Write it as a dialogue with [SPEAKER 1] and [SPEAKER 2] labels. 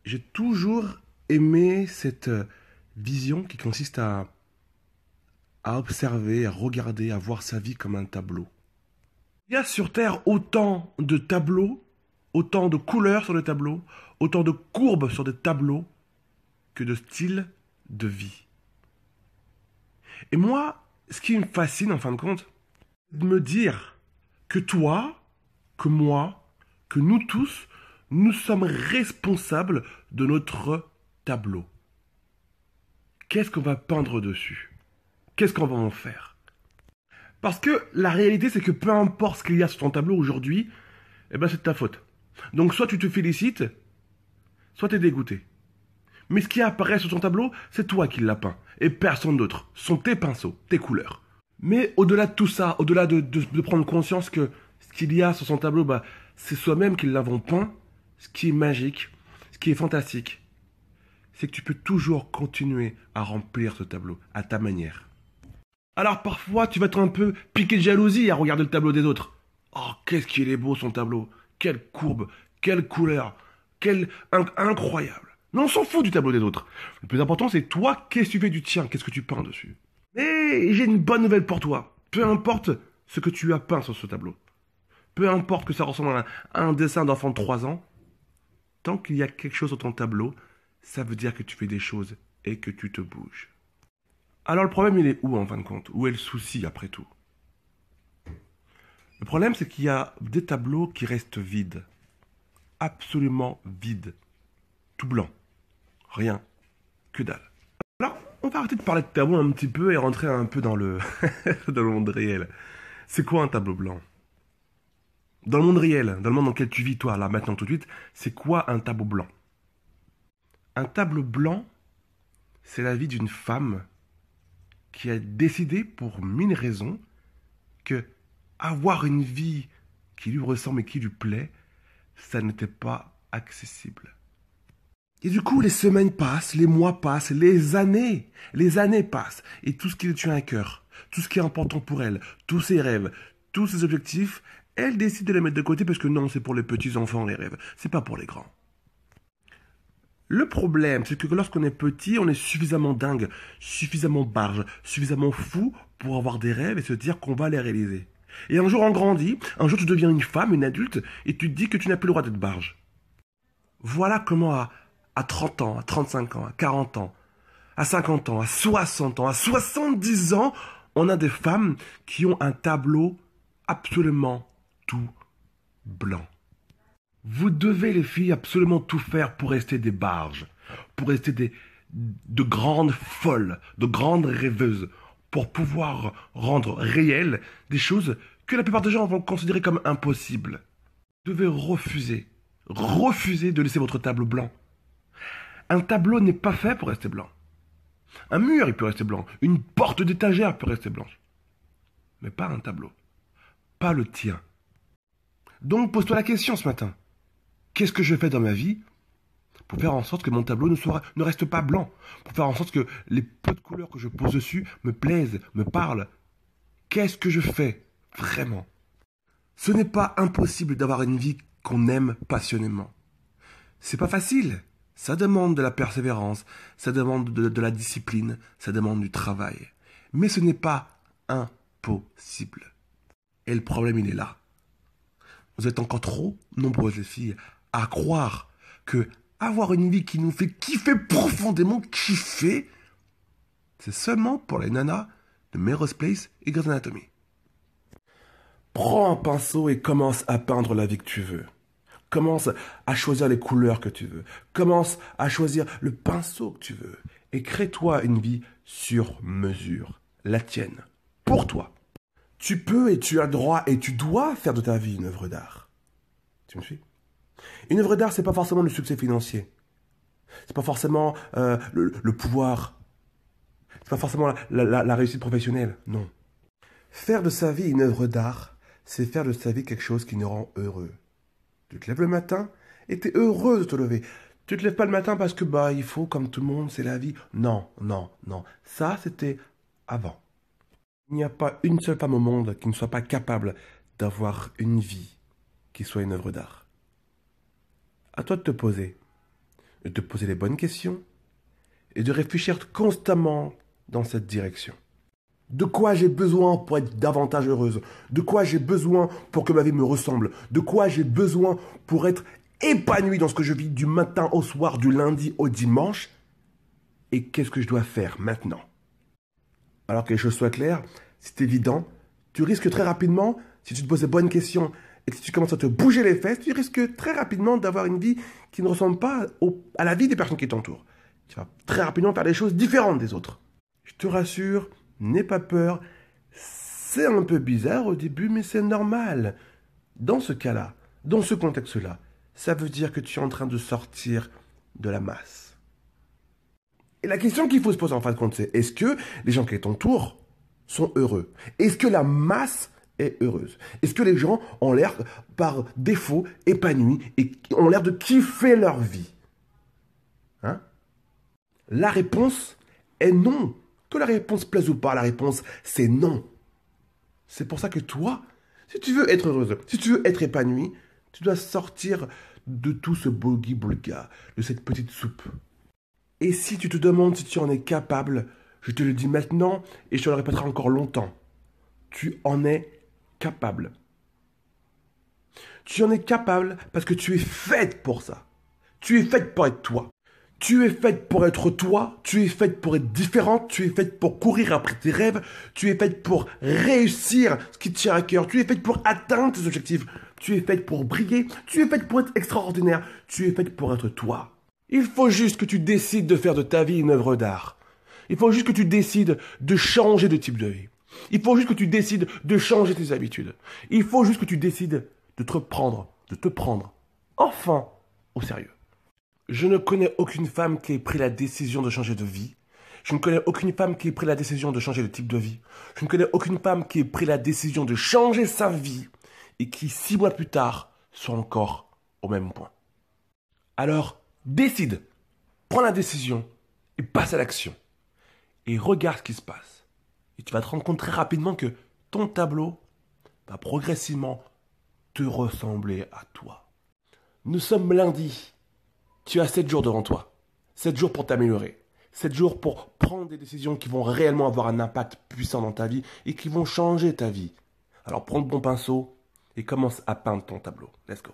[SPEAKER 1] J'ai toujours aimé cette vision qui consiste à observer, à regarder, à voir sa vie comme un tableau. Il y a sur Terre autant de tableaux, autant de couleurs sur les tableaux, autant de courbes sur des tableaux que de styles de vie. Et moi, ce qui me fascine en fin de compte, c'est de me dire que toi, que moi, que nous tous, nous sommes responsables de notre tableau. Qu'est-ce qu'on va peindre dessus? Qu'est-ce qu'on va en faire? Parce que la réalité, c'est que peu importe ce qu'il y a sur ton tableau aujourd'hui, eh ben c'est de ta faute. Donc soit tu te félicites, soit tu es dégoûté. Mais ce qui apparaît sur ton tableau, c'est toi qui l'as peint, et personne d'autre. Ce sont tes pinceaux, tes couleurs. Mais au-delà de tout ça, au-delà de prendre conscience que ce qu'il y a sur son tableau, bah, c'est soi-même qui l'avons peint, ce qui est magique, ce qui est fantastique, c'est que tu peux toujours continuer à remplir ce tableau à ta manière. Alors parfois, tu vas être un peu piqué de jalousie à regarder le tableau des autres. Oh, qu'est-ce qu'il est beau son tableau. Quelle courbe, quelle couleur, incroyable. Mais on s'en fout du tableau des autres. Le plus important, c'est toi, qu'est-ce que tu fais du tien, qu'est-ce que tu peins dessus. Mais j'ai une bonne nouvelle pour toi. Peu importe ce que tu as peint sur ce tableau. Peu importe que ça ressemble à un dessin d'enfant de 3 ans. Tant qu'il y a quelque chose sur ton tableau, ça veut dire que tu fais des choses et que tu te bouges. Alors le problème, il est où en fin de compte? Où est le souci après tout? Le problème, c'est qu'il y a des tableaux qui restent vides. Absolument vides. Tout blanc. Rien. Que dalle. Alors, on va arrêter de parler de tableau un petit peu et rentrer un peu dans le, dans le monde réel. C'est quoi un tableau blanc? Dans le monde réel, dans le monde dans lequel tu vis toi, là, maintenant, tout de suite, c'est quoi un tableau blanc? Un tableau blanc, c'est la vie d'une femme qui a décidé, pour mille raisons, que avoir une vie qui lui ressemble et qui lui plaît, ça n'était pas accessible. Et du coup, les semaines passent, les mois passent, les années passent, et tout ce qui lui tient à cœur, tout ce qui est important pour elle, tous ses rêves, tous ses objectifs, elle décide de les mettre de côté parce que non, c'est pour les petits enfants les rêves, c'est pas pour les grands. Le problème, c'est que lorsqu'on est petit, on est suffisamment dingue, suffisamment barge, suffisamment fou pour avoir des rêves et se dire qu'on va les réaliser. Et un jour on grandit, un jour tu deviens une femme, une adulte, et tu te dis que tu n'as plus le droit d'être barge. Voilà comment à 30 ans, à 35 ans, à 40 ans, à 50 ans, à 60 ans, à 70 ans, on a des femmes qui ont un tableau absolument tout blanc. Vous devez, les filles, absolument tout faire pour rester des barges, pour rester de grandes folles, de grandes rêveuses, pour pouvoir rendre réelles des choses que la plupart des gens vont considérer comme impossibles. Vous devez refuser de laisser votre tableau blanc. Un tableau n'est pas fait pour rester blanc. Un mur, il peut rester blanc. Une porte d'étagère peut rester blanche. Mais pas un tableau. Pas le tien. Donc pose-toi la question ce matin. Qu'est-ce que je fais dans ma vie pour faire en sorte que mon tableau ne reste pas blanc? Pour faire en sorte que les peu de couleurs que je pose dessus me plaisent, me parlent? Qu'est-ce que je fais vraiment? Ce n'est pas impossible d'avoir une vie qu'on aime passionnément. C'est pas facile. Ça demande de la persévérance, ça demande de la discipline, ça demande du travail. Mais ce n'est pas impossible. Et le problème, il est là. Vous êtes encore trop nombreuses, les filles, à croire que avoir une vie qui nous fait kiffer, profondément kiffer, c'est seulement pour les nanas de Melrose Place et Grey's Anatomy. Prends un pinceau et commence à peindre la vie que tu veux. Commence à choisir les couleurs que tu veux. Commence à choisir le pinceau que tu veux. Et crée-toi une vie sur mesure. La tienne. Pour toi. Tu peux et tu as le droit et tu dois faire de ta vie une œuvre d'art. Tu me suis? Une œuvre d'art, c'est pas forcément le succès financier. C'est pas forcément le pouvoir. C'est pas forcément la réussite professionnelle. Non. Faire de sa vie une œuvre d'art, c'est faire de sa vie quelque chose qui nous rend heureux. Tu te lèves le matin et tu es heureux de te lever. Tu te lèves pas le matin parce que il faut comme tout le monde, c'est la vie. Non, non, non. Ça, c'était avant. Il n'y a pas une seule femme au monde qui ne soit pas capable d'avoir une vie qui soit une œuvre d'art. À toi de te poser. de te poser les bonnes questions et de réfléchir constamment dans cette direction. De quoi j'ai besoin pour être davantage heureuse? De quoi j'ai besoin pour que ma vie me ressemble? De quoi j'ai besoin pour être épanouie dans ce que je vis du matin au soir, du lundi au dimanche? Et qu'est-ce que je dois faire maintenant? Alors que les choses soient claires, c'est évident, tu risques très rapidement, si tu te poses les bonnes questions et si tu commences à te bouger les fesses, tu risques très rapidement d'avoir une vie qui ne ressemble pas à la vie des personnes qui t'entourent. Tu vas très rapidement faire des choses différentes des autres. Je te rassure, n'aie pas peur, c'est un peu bizarre au début, mais c'est normal. Dans ce cas-là, dans ce contexte-là, ça veut dire que tu es en train de sortir de la masse. Et la question qu'il faut se poser en fin de compte, c'est est-ce que les gens qui t'entourent sont heureux? Est-ce que la masse est heureuse? Est-ce que les gens ont l'air, par défaut, épanouis et ont l'air de kiffer leur vie? Hein? La réponse est non. Que la réponse plaise ou pas, la réponse, c'est non. C'est pour ça que toi, si tu veux être heureuse, si tu veux être épanoui, tu dois sortir de tout ce boulgui-boulga, de cette petite soupe. Et si tu te demandes si tu en es capable, je te le dis maintenant et je te le répéterai encore longtemps. Tu en es capable. Tu en es capable parce que tu es faite pour ça. Tu es faite pour être toi. Tu es faite pour être toi, tu es faite pour être différente, tu es faite pour courir après tes rêves, tu es faite pour réussir ce qui te tient à cœur, tu es faite pour atteindre tes objectifs, tu es faite pour briller, tu es faite pour être extraordinaire, tu es faite pour être toi. Il faut juste que tu décides de faire de ta vie une œuvre d'art. Il faut juste que tu décides de changer de type de vie. Il faut juste que tu décides de changer tes habitudes. Il faut juste que tu décides de te prendre enfin au sérieux. Je ne connais aucune femme qui ait pris la décision de changer de vie. Je ne connais aucune femme qui ait pris la décision de changer de type de vie. Je ne connais aucune femme qui ait pris la décision de changer sa vie et qui, 6 mois plus tard, soit encore au même point. Alors, décide, prends la décision et passe à l'action. Et regarde ce qui se passe. Et tu vas te rendre compte très rapidement que ton tableau va progressivement te ressembler à toi. Nous sommes lundi. Tu as 7 jours devant toi. 7 jours pour t'améliorer. 7 jours pour prendre des décisions qui vont réellement avoir un impact puissant dans ta vie et qui vont changer ta vie. Alors prends le bon pinceau et commence à peindre ton tableau. Let's go.